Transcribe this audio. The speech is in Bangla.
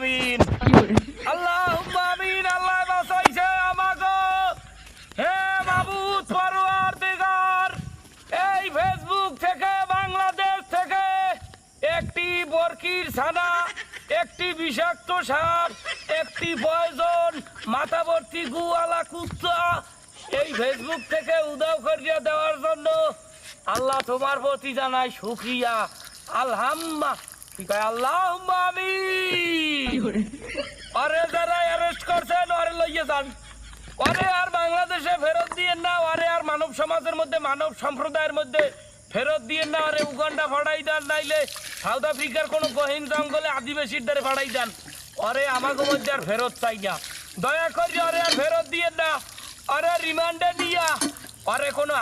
আমিন। আল্লাহুম্মা আমিন। আল্লাহ বাঁচাইছে আমাগো। হে মাবুদ পরওয়ারদিগার, এই ফেসবুক থেকে, বাংলাদেশ থেকে একটি বরকির ছানা, একটি বিষাক্ত সাপ, একটি পয়জন মাথা ভর্তি গুয়ালা কুত্তা এই ফেসবুক থেকে উদাও করিয়া দেওয়ার জন্য আল্লাহ তোমার প্রতি জানাই শুকরিয়া। আলহাম্মা কি কয় আল্লাহুম্মা আমিন। আরে যারা অ্যারেস্ট করছেন আরে লইয়ে যান, আরে আর বাংলাদেশে ফেরত দিয়ে না, আরে আর মানব সমাজের মধ্যে, মানব সম্প্রদায়ের মধ্যে ফেরত দিয়ে না, আরে উগান্ডা ফাড়াই দেন, নাইলে সাউথ আফ্রিকার কোনো গহীন জঙ্গলে আদিবাসীর দ্বারে ফাড়াই দেন। আরে আমাকে মধ্যে আর ফেরত চাই না, দয়া করি আরে আর ফেরত দিয়ে না, আরে রিমান্ডে নিয়া আরে কোনো